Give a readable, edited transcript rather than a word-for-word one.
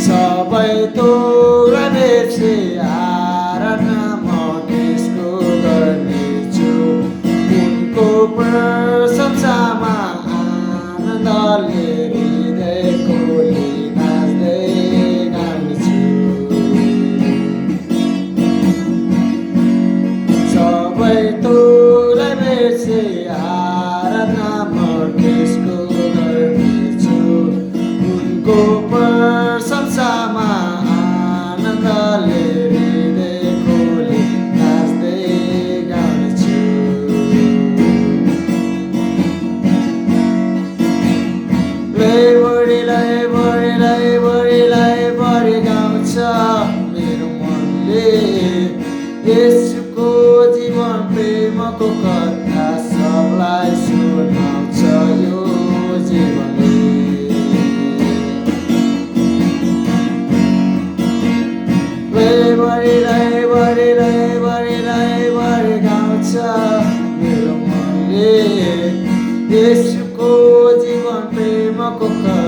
सबै थोकलाई बेर्से आराधना म त्यसको गर्नेछु। उनको प्रशंसामा आनन्दले हृदयकोले नाच्दै गाउँछु। सबै थोकलाई बेर्से आराधना म त्यसको गर्नेछु। उनको प्रशंसामा आनन्दले हृदयकोले नाच्दै गाउँछु। बढी गाउँछ मेरो मनले येशूको जीवन प्रेमको कथा सबलाई सुनाउँछ यो जीवनले। बढी गाउँछ मेरो मनले येशूको जीवन प्रेमको कथा